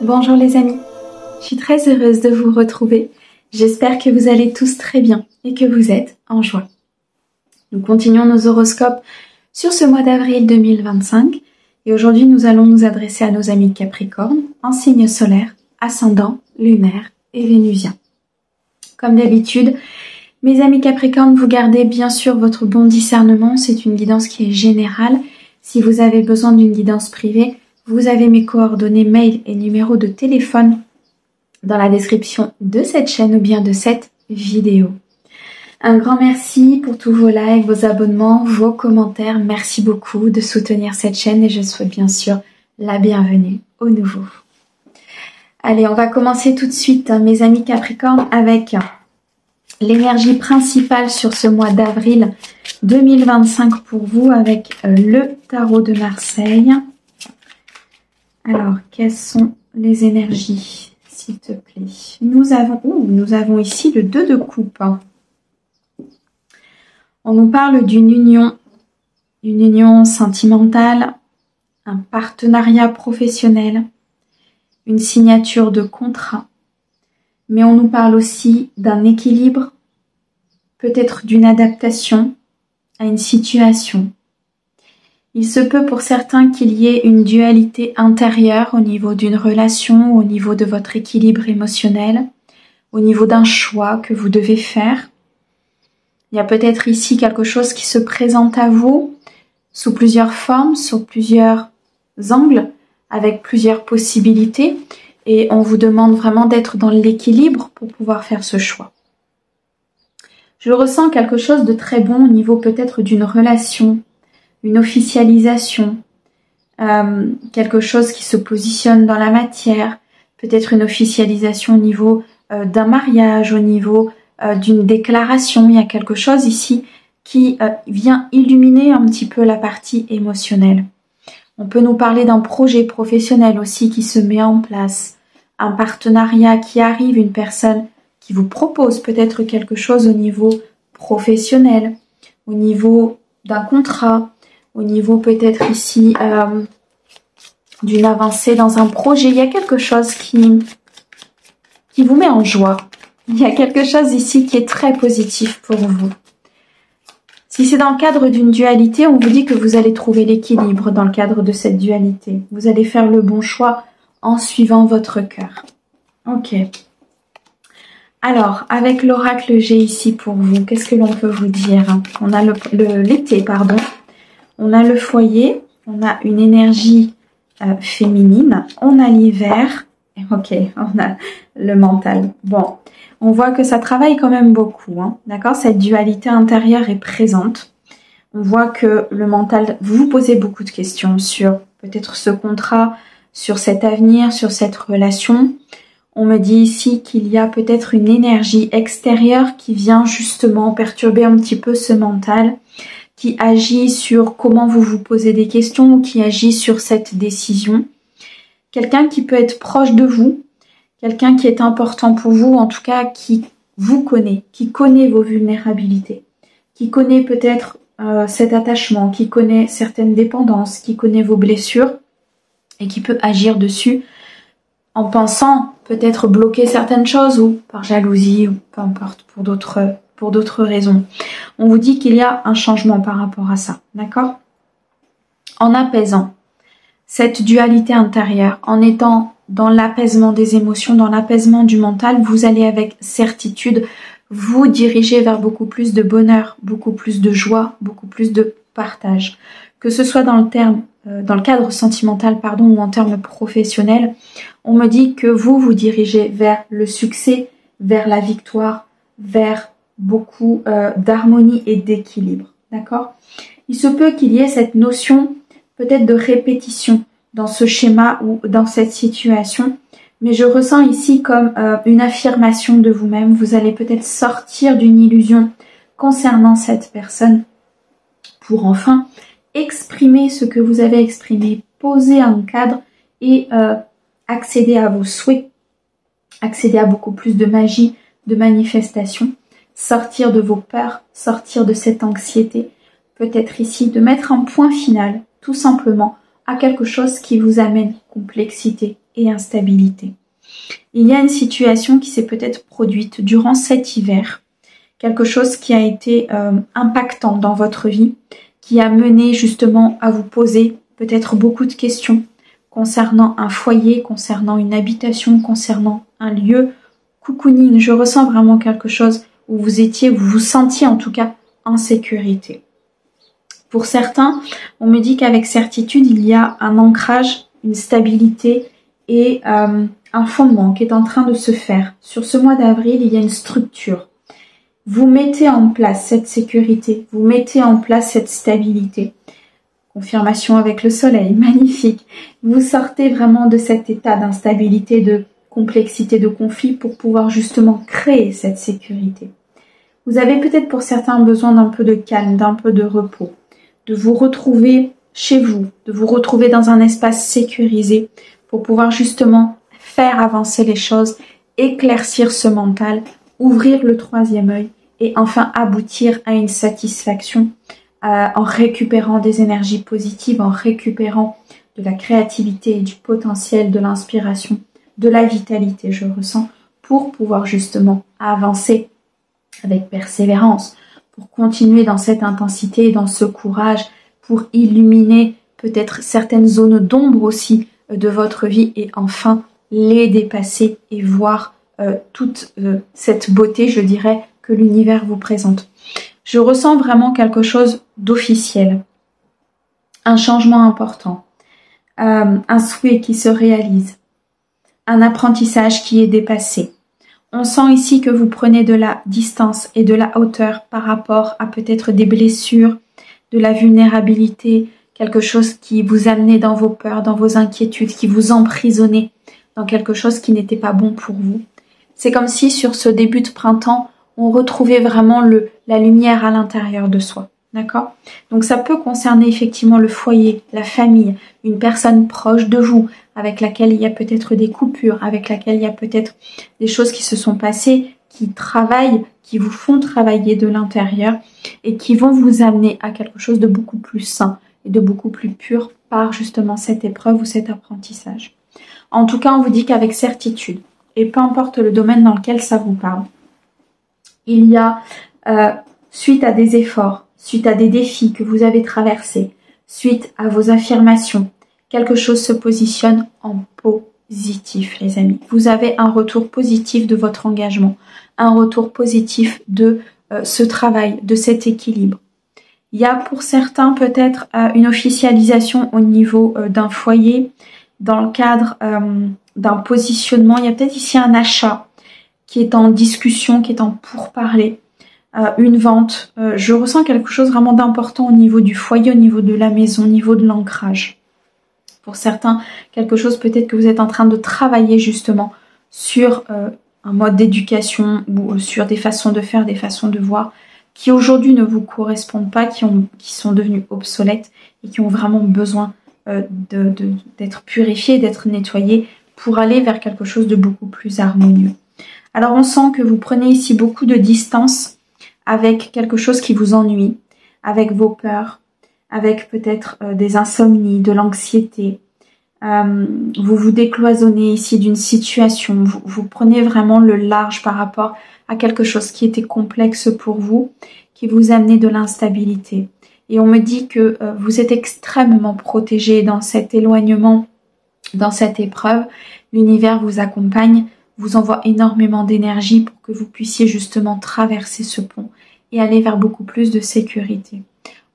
Bonjour les amis, je suis très heureuse de vous retrouver. J'espère que vous allez tous très bien et que vous êtes en joie. Nous continuons nos horoscopes sur ce mois d'avril 2025 et aujourd'hui nous allons nous adresser à nos amis de Capricorne en signe solaire, ascendant, lunaire et vénusien. Comme d'habitude, mes amis Capricorne, vous gardez bien sûr votre bon discernement, c'est une guidance qui est générale. Si vous avez besoin d'une guidance privée, vous avez mes coordonnées mail et numéro de téléphone dans la description de cette chaîne ou bien de cette vidéo. Un grand merci pour tous vos likes, vos abonnements, vos commentaires. Merci beaucoup de soutenir cette chaîne et je souhaite bien sûr la bienvenue aux nouveaux. Allez, on va commencer tout de suite, mes amis Capricorne, avec l'énergie principale sur ce mois d'avril 2025 pour vous avec le tarot de Marseille. Alors, quelles sont les énergies, s'il te plaît? Nous avons ici le 2 de coupe. On nous parle d'une union sentimentale, un partenariat professionnel, une signature de contrat. Mais on nous parle aussi d'un équilibre, peut-être d'une adaptation à une situation. Il se peut pour certains qu'il y ait une dualité intérieure au niveau d'une relation, au niveau de votre équilibre émotionnel, au niveau d'un choix que vous devez faire. Il y a peut-être ici quelque chose qui se présente à vous sous plusieurs formes, sous plusieurs angles, avec plusieurs possibilités. Et on vous demande vraiment d'être dans l'équilibre pour pouvoir faire ce choix. Je ressens quelque chose de très bon au niveau peut-être d'une relation, une officialisation, quelque chose qui se positionne dans la matière, peut-être une officialisation au niveau d'un mariage, au niveau d'une déclaration. Il y a quelque chose ici qui vient illuminer un petit peu la partie émotionnelle. On peut nous parler d'un projet professionnel aussi qui se met en place, un partenariat qui arrive, une personne qui vous propose peut-être quelque chose au niveau professionnel, au niveau d'un contrat, au niveau peut-être ici d'une avancée dans un projet. Il y a quelque chose qui vous met en joie. Il y a quelque chose ici qui est très positif pour vous. Si c'est dans le cadre d'une dualité, on vous dit que vous allez trouver l'équilibre dans le cadre de cette dualité. Vous allez faire le bon choix en suivant votre cœur. Ok. Alors, avec l'oracle G ici pour vous, qu'est-ce que l'on peut vous dire? On a l'été, pardon. On a le foyer, on a une énergie féminine, on a l'hiver, ok, on a le mental. Bon, on voit que ça travaille quand même beaucoup, hein, d'accord? Cette dualité intérieure est présente. On voit que le mental, vous vous posez beaucoup de questions sur peut-être ce contrat, sur cet avenir, sur cette relation. On me dit ici qu'il y a peut-être une énergie extérieure qui vient justement perturber un petit peu ce mental, qui agit sur comment vous vous posez des questions, ou qui agit sur cette décision. Quelqu'un qui peut être proche de vous, quelqu'un qui est important pour vous, en tout cas qui vous connaît, qui connaît vos vulnérabilités, qui connaît peut-être cet attachement, qui connaît certaines dépendances, qui connaît vos blessures et qui peut agir dessus en pensant peut-être bloquer certaines choses ou par jalousie ou peu importe pour d'autres raisons. On vous dit qu'il y a un changement par rapport à ça, d'accord? En apaisant cette dualité intérieure, en étant dans l'apaisement des émotions, dans l'apaisement du mental, vous allez avec certitude vous diriger vers beaucoup plus de bonheur, beaucoup plus de joie, beaucoup plus de partage. Que ce soit dans le cadre sentimental, pardon, ou en termes professionnels, on me dit que vous dirigez vers le succès, vers la victoire, vers beaucoup d'harmonie et d'équilibre, d'accord? Il se peut qu'il y ait cette notion peut-être de répétition dans ce schéma ou dans cette situation, mais je ressens ici comme une affirmation de vous-même. Vous allez peut-être sortir d'une illusion concernant cette personne pour enfin exprimer ce que vous avez exprimé, poser un cadre et accéder à vos souhaits, accéder à beaucoup plus de magie, de manifestation, sortir de vos peurs, sortir de cette anxiété, peut-être ici de mettre un point final, tout simplement, à quelque chose qui vous amène complexité, et instabilité. Il y a une situation qui s'est peut-être produite durant cet hiver, quelque chose qui a été impactant dans votre vie, qui a mené justement à vous poser peut-être beaucoup de questions concernant un foyer, concernant une habitation, concernant un lieu. Cocooning, je ressens vraiment quelque chose où vous vous sentiez en tout cas en sécurité. Pour certains, on me dit qu'avec certitude, il y a un ancrage, une stabilité et un fondement qui est en train de se faire. Sur ce mois d'avril, il y a une structure. Vous mettez en place cette sécurité, vous mettez en place cette stabilité. Confirmation avec le soleil, magnifique. Vous sortez vraiment de cet état d'instabilité, de complexité, de conflit pour pouvoir justement créer cette sécurité. Vous avez peut-être pour certains besoin d'un peu de calme, d'un peu de repos, de vous retrouver chez vous, de vous retrouver dans un espace sécurisé pour pouvoir justement faire avancer les choses, éclaircir ce mental, ouvrir le troisième œil et enfin aboutir à une satisfaction en récupérant des énergies positives, en récupérant de la créativité, du potentiel, de l'inspiration, de la vitalité, je ressens, pour pouvoir justement avancer avec persévérance, pour continuer dans cette intensité, dans ce courage, pour illuminer peut-être certaines zones d'ombre aussi de votre vie et enfin les dépasser et voir toute cette beauté, je dirais, que l'univers vous présente. Je ressens vraiment quelque chose d'officiel, un changement important, un souhait qui se réalise, un apprentissage qui est dépassé. On sent ici que vous prenez de la distance et de la hauteur par rapport à peut-être des blessures, de la vulnérabilité, quelque chose qui vous amenait dans vos peurs, dans vos inquiétudes, qui vous emprisonnait dans quelque chose qui n'était pas bon pour vous. C'est comme si sur ce début de printemps, on retrouvait vraiment la lumière à l'intérieur de soi. D'accord? Donc ça peut concerner effectivement le foyer, la famille, une personne proche de vous, avec laquelle il y a peut-être des coupures, avec laquelle il y a peut-être des choses qui se sont passées, qui travaillent, qui vous font travailler de l'intérieur et qui vont vous amener à quelque chose de beaucoup plus sain et de beaucoup plus pur par justement cette épreuve ou cet apprentissage. En tout cas, on vous dit qu'avec certitude, et peu importe le domaine dans lequel ça vous parle, il y a, suite à des efforts, suite à des défis que vous avez traversés, suite à vos affirmations, quelque chose se positionne en positif, les amis. Vous avez un retour positif de votre engagement, un retour positif de ce travail, de cet équilibre. Il y a pour certains peut-être une officialisation au niveau d'un foyer, dans le cadre d'un positionnement. Il y a peut-être ici un achat qui est en discussion, qui est en pourparlers, une vente. Je ressens quelque chose vraiment d'important au niveau du foyer, au niveau de la maison, au niveau de l'ancrage. Pour certains, quelque chose peut-être que vous êtes en train de travailler justement sur un mode d'éducation ou sur des façons de faire, des façons de voir qui aujourd'hui ne vous correspondent pas, qui sont devenues obsolètes et qui ont vraiment besoin d'être purifiées, d'être nettoyées pour aller vers quelque chose de beaucoup plus harmonieux. Alors on sent que vous prenez ici beaucoup de distance avec quelque chose qui vous ennuie, avec vos peurs, avec peut-être des insomnies, de l'anxiété. Vous vous décloisonnez ici d'une situation, vous prenez vraiment le large par rapport à quelque chose qui était complexe pour vous, qui vous amenait de l'instabilité. Et on me dit que vous êtes extrêmement protégé dans cet éloignement, dans cette épreuve. L'univers vous accompagne, vous envoie énormément d'énergie pour que vous puissiez justement traverser ce pont et aller vers beaucoup plus de sécurité.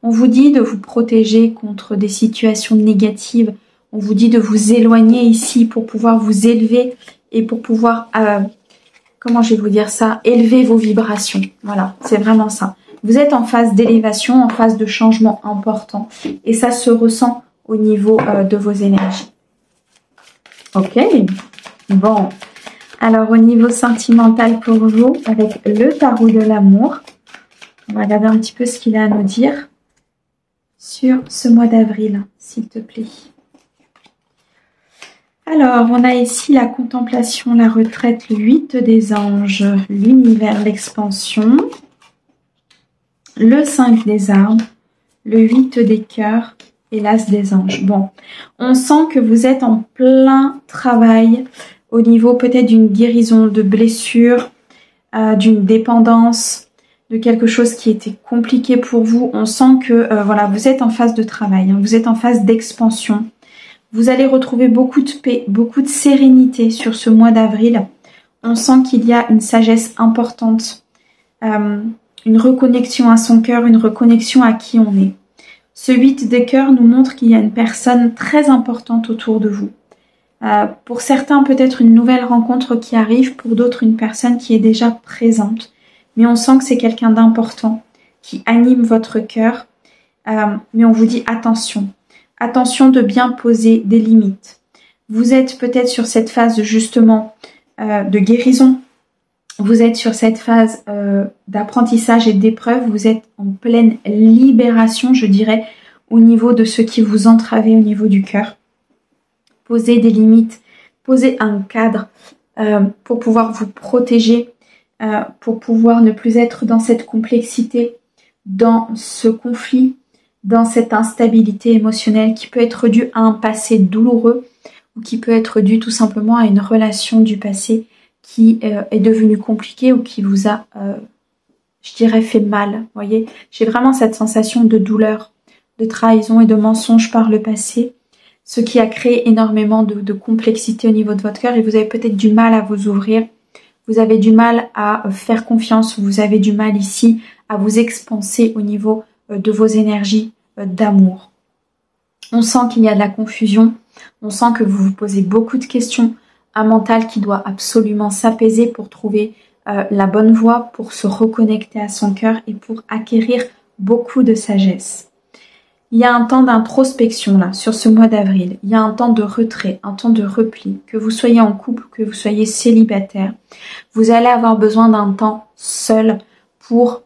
On vous dit de vous protéger contre des situations négatives. On vous dit de vous éloigner ici pour pouvoir vous élever et pour pouvoir, comment je vais vous dire ça, élever vos vibrations. Voilà, c'est vraiment ça. Vous êtes en phase d'élévation, en phase de changement important. Et ça se ressent au niveau de vos énergies. Ok, bon. Alors, au niveau sentimental pour vous, avec le tarot de l'amour, on va regarder un petit peu ce qu'il a à nous dire sur ce mois d'avril, s'il te plaît. Alors, on a ici la contemplation, la retraite, le 8 des anges, l'univers, l'expansion, le 5 des arbres, le 8 des cœurs et l'As des anges. Bon, on sent que vous êtes en plein travail au niveau peut-être d'une guérison de blessure, d'une dépendance, de quelque chose qui était compliqué pour vous. On sent que voilà, vous êtes en phase de travail, hein, vous êtes en phase d'expansion. Vous allez retrouver beaucoup de paix, beaucoup de sérénité sur ce mois d'avril. On sent qu'il y a une sagesse importante, une reconnexion à son cœur, une reconnexion à qui on est. Ce 8 de cœur nous montre qu'il y a une personne très importante autour de vous. Pour certains, peut-être une nouvelle rencontre qui arrive, pour d'autres, une personne qui est déjà présente. Mais on sent que c'est quelqu'un d'important, qui anime votre cœur. Mais on vous dit attention. Attention de bien poser des limites. Vous êtes peut-être sur cette phase justement de guérison. Vous êtes sur cette phase d'apprentissage et d'épreuve. Vous êtes en pleine libération, je dirais, au niveau de ce qui vous entravait au niveau du cœur. Posez des limites, posez un cadre pour pouvoir vous protéger, pour pouvoir ne plus être dans cette complexité, dans ce conflit, dans cette instabilité émotionnelle qui peut être due à un passé douloureux ou qui peut être due tout simplement à une relation du passé qui est devenue compliquée ou qui vous a, je dirais, fait mal. Voyez, j'ai vraiment cette sensation de douleur, de trahison et de mensonge par le passé, ce qui a créé énormément de complexité au niveau de votre cœur et vous avez peut-être du mal à vous ouvrir, vous avez du mal à faire confiance, vous avez du mal ici à vous expanser au niveau de vos énergies d'amour. On sent qu'il y a de la confusion, on sent que vous vous posez beaucoup de questions, un mental qui doit absolument s'apaiser pour trouver la bonne voie, pour se reconnecter à son cœur et pour acquérir beaucoup de sagesse. Il y a un temps d'introspection là, sur ce mois d'avril. Il y a un temps de retrait, un temps de repli. Que vous soyez en couple, que vous soyez célibataire, vous allez avoir besoin d'un temps seul pour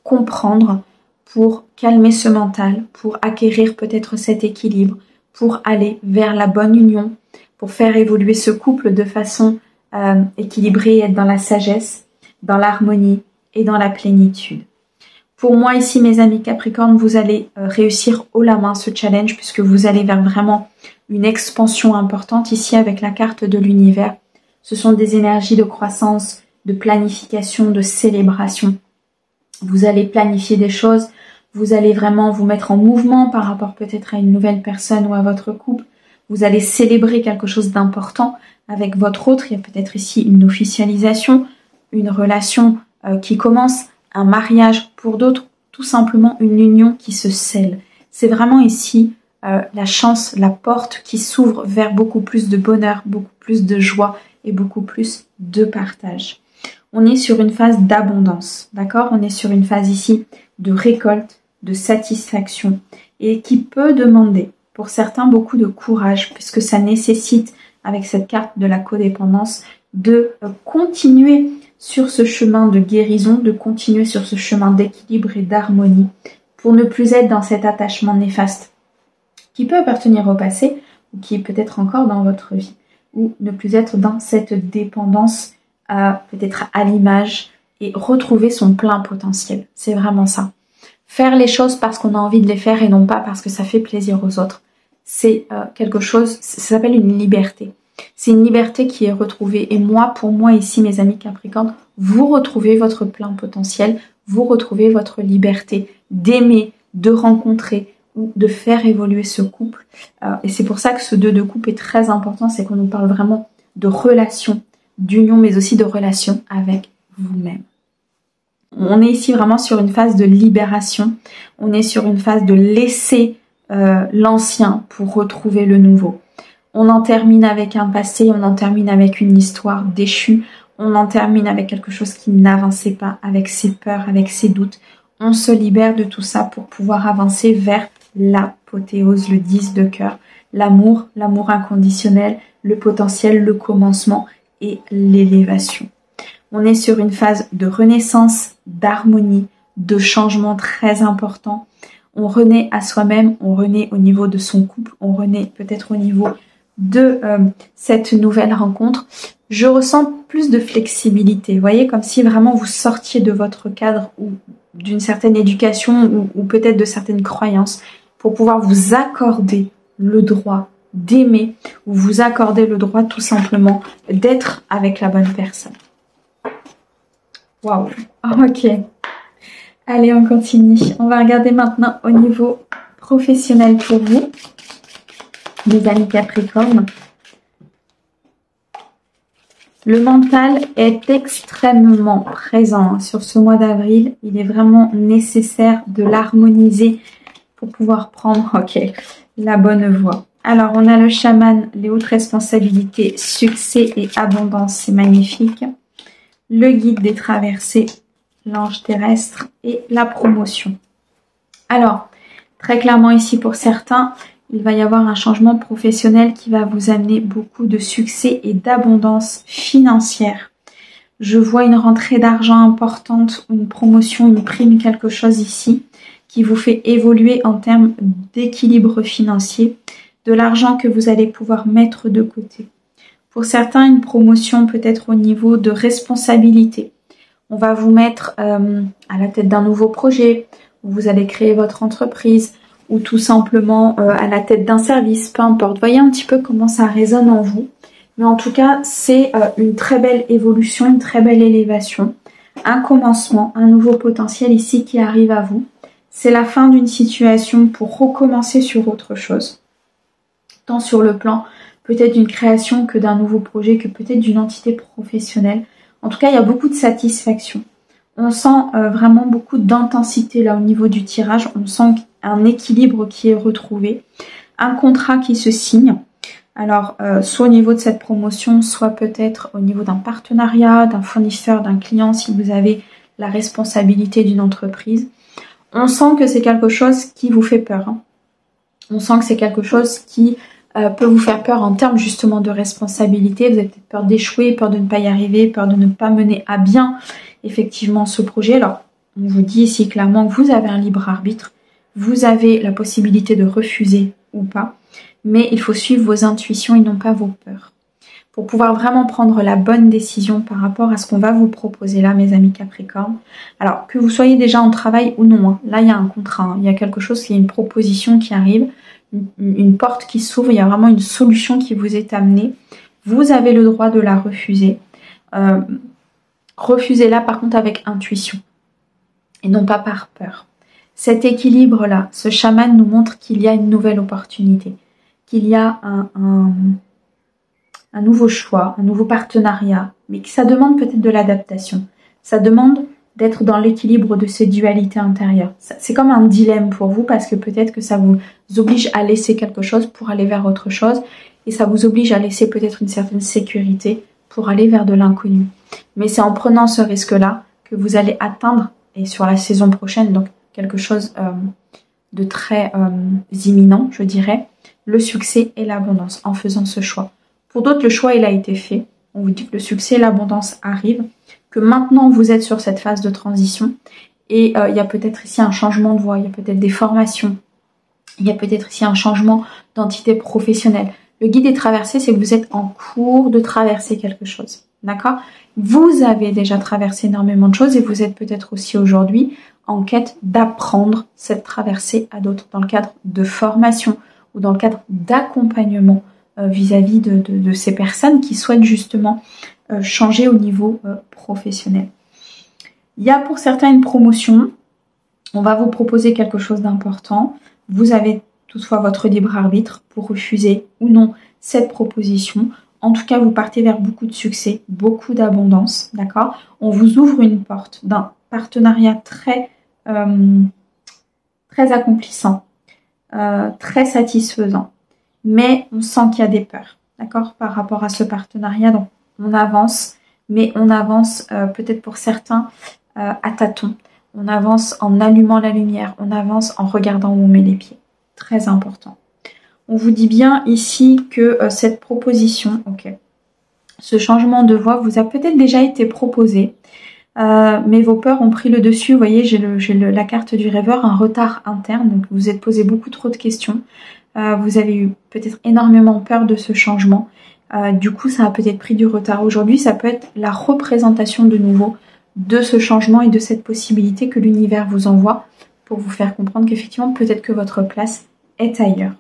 comprendre, pour calmer ce mental, pour acquérir peut-être cet équilibre, pour aller vers la bonne union, pour faire évoluer ce couple de façon équilibrée et être dans la sagesse, dans l'harmonie et dans la plénitude. Pour moi ici, mes amis Capricorne, vous allez réussir haut la main ce challenge puisque vous allez vers vraiment une expansion importante ici avec la carte de l'univers. Ce sont des énergies de croissance, de planification, de célébration. Vous allez planifier des choses, vous allez vraiment vous mettre en mouvement par rapport peut-être à une nouvelle personne ou à votre couple. Vous allez célébrer quelque chose d'important avec votre autre. Il y a peut-être ici une officialisation, une relation qui commence, un mariage pour d'autres, tout simplement une union qui se scelle. C'est vraiment ici la chance, la porte qui s'ouvre vers beaucoup plus de bonheur, beaucoup plus de joie et beaucoup plus de partage. On est sur une phase d'abondance, d'accord? On est sur une phase ici de récolte, de satisfaction et qui peut demander pour certains beaucoup de courage puisque ça nécessite avec cette carte de la codépendance de continuer sur ce chemin de guérison, de continuer sur ce chemin d'équilibre et d'harmonie pour ne plus être dans cet attachement néfaste qui peut appartenir au passé ou qui est peut-être encore dans votre vie ou ne plus être dans cette dépendance peut-être à l'image et retrouver son plein potentiel. C'est vraiment ça. Faire les choses parce qu'on a envie de les faire et non pas parce que ça fait plaisir aux autres. C'est quelque chose, ça s'appelle une liberté. C'est une liberté qui est retrouvée. Et moi, pour moi ici, mes amis Capricorne, vous retrouvez votre plein potentiel, vous retrouvez votre liberté d'aimer, de rencontrer ou de faire évoluer ce couple. Et c'est pour ça que ce 2 de coupe est très important, c'est qu'on nous parle vraiment de relation, d'union, mais aussi de relation avec vous-même. On est ici vraiment sur une phase de libération, on est sur une phase de laisser l'ancien pour retrouver le nouveau. On en termine avec un passé, on en termine avec une histoire déchue, on en termine avec quelque chose qui n'avançait pas, avec ses peurs, avec ses doutes. On se libère de tout ça pour pouvoir avancer vers l'apothéose, le 10 de cœur, l'amour, l'amour inconditionnel, le potentiel, le commencement et l'élévation. On est sur une phase de renaissance, d'harmonie, de changement très important. On renaît à soi-même, on renaît au niveau de son couple, on renaît peut-être au niveau de cette nouvelle rencontre. Je ressens plus de flexibilité, vous voyez, comme si vraiment vous sortiez de votre cadre ou d'une certaine éducation ou peut-être de certaines croyances pour pouvoir vous accorder le droit d'aimer ou vous accorder le droit tout simplement d'être avec la bonne personne. Waouh, ok. Allez, on continue. On va regarder maintenant au niveau professionnel pour vous, les amis Capricorne. Le mental est extrêmement présent sur ce mois d'avril. Il est vraiment nécessaire de l'harmoniser pour pouvoir prendre la bonne voie. Alors, on a le chaman, les hautes responsabilités, succès et abondance, c'est magnifique. Le guide des traversées, l'ange terrestre et la promotion. Alors, très clairement ici pour certains, il va y avoir un changement professionnel qui va vous amener beaucoup de succès et d'abondance financière. Je vois une rentrée d'argent importante, une promotion, une prime, quelque chose ici qui vous fait évoluer en termes d'équilibre financier, de l'argent que vous allez pouvoir mettre de côté. Pour certains, une promotion peut être au niveau de responsabilité. On va vous mettre à la tête d'un nouveau projet, où vous allez créer votre entreprise, ou tout simplement à la tête d'un service, peu importe. Voyez un petit peu comment ça résonne en vous. Mais en tout cas, c'est une très belle évolution, une très belle élévation. Un commencement, un nouveau potentiel ici qui arrive à vous. C'est la fin d'une situation pour recommencer sur autre chose. Tant sur le plan peut-être d'une création que d'un nouveau projet, que peut-être d'une entité professionnelle. En tout cas, il y a beaucoup de satisfaction. On sent vraiment beaucoup d'intensité là au niveau du tirage. On sent un équilibre qui est retrouvé. Un contrat qui se signe. Alors, soit au niveau de cette promotion, soit peut-être au niveau d'un partenariat, d'un fournisseur, d'un client, si vous avez la responsabilité d'une entreprise. On sent que c'est quelque chose qui vous fait peur. Hein. On sent que c'est quelque chose qui peut vous faire peur en termes justement de responsabilité. Vous avez peut-être peur d'échouer, peur de ne pas y arriver, peur de ne pas mener à bien effectivement ce projet. Alors, on vous dit ici clairement que vous avez un libre arbitre. Vous avez la possibilité de refuser ou pas. Mais il faut suivre vos intuitions et non pas vos peurs. Pour pouvoir vraiment prendre la bonne décision par rapport à ce qu'on va vous proposer là, mes amis Capricorne. Alors, que vous soyez déjà en travail ou non, hein, là, il y a un contrat. Hein, il y a quelque chose, il y a une proposition qui arrive, une porte qui s'ouvre, il y a vraiment une solution qui vous est amenée. Vous avez le droit de la refuser. Refusez-la par contre avec intuition et non pas par peur. Cet équilibre-là, ce chaman nous montre qu'il y a une nouvelle opportunité, qu'il y a un nouveau choix, un nouveau partenariat, mais que ça demande peut-être de l'adaptation. Ça demande d'être dans l'équilibre de ces dualités intérieures. C'est comme un dilemme pour vous parce que peut-être que ça vous oblige à laisser quelque chose pour aller vers autre chose et ça vous oblige à laisser peut-être une certaine sécurité pour aller vers de l'inconnu. Mais c'est en prenant ce risque-là que vous allez atteindre, et sur la saison prochaine, donc quelque chose de très imminent, je dirais, le succès et l'abondance en faisant ce choix. Pour d'autres, le choix, il a été fait. On vous dit que le succès et l'abondance arrivent, que maintenant vous êtes sur cette phase de transition et il y a peut-être ici un changement de voie, il y a peut-être des formations, il y a peut-être ici un changement d'entité professionnelle. Le guide des traversées, c'est que vous êtes en cours de traverser quelque chose, d'accord? Vous avez déjà traversé énormément de choses et vous êtes peut-être aussi aujourd'hui en quête d'apprendre cette traversée à d'autres dans le cadre de formation ou dans le cadre d'accompagnement vis-à-vis de ces personnes qui souhaitent justement changer au niveau professionnel. Il y a pour certains une promotion. On va vous proposer quelque chose d'important. Vous avez toutefois votre libre arbitre pour refuser ou non cette proposition. En tout cas, vous partez vers beaucoup de succès, beaucoup d'abondance, d'accord? On vous ouvre une porte d'un partenariat très accomplissant, très satisfaisant. Mais on sent qu'il y a des peurs, d'accord, par rapport à ce partenariat. Donc, on avance, mais on avance peut-être pour certains à tâtons. On avance en allumant la lumière, on avance en regardant où on met les pieds. Très important. On vous dit bien ici que cette proposition, ce changement de voie vous a peut-être déjà été proposé, mais vos peurs ont pris le dessus. Vous voyez, j'ai la carte du rêveur, un retard interne, donc vous vous êtes posé beaucoup trop de questions. Vous avez eu peut-être énormément peur de ce changement. Du coup, ça a peut-être pris du retard. Aujourd'hui, ça peut être la représentation de nouveau de ce changement et de cette possibilité que l'univers vous envoie pour vous faire comprendre qu'effectivement, peut-être que votre place est ailleurs.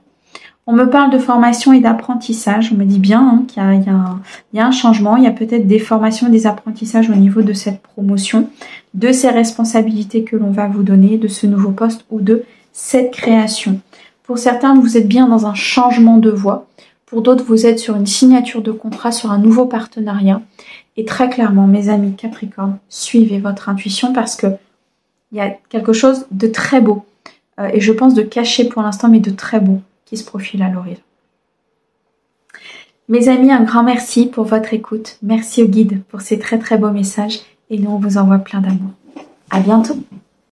On me parle de formation et d'apprentissage. On me dit bien qu'il y a un changement. Il y a peut-être des formations et des apprentissages au niveau de cette promotion, de ces responsabilités que l'on va vous donner, de ce nouveau poste ou de cette création. Pour certains, vous êtes bien dans un changement de voie. Pour d'autres, vous êtes sur une signature de contrat, sur un nouveau partenariat. Et très clairement, mes amis Capricorne, suivez votre intuition parce que il y a quelque chose de très beau. Et je pense de caché pour l'instant, mais de très beau qui se profile à l'horizon. Mes amis, un grand merci pour votre écoute. Merci au guide pour ces très très beaux messages. Et nous, on vous envoie plein d'amour. À bientôt.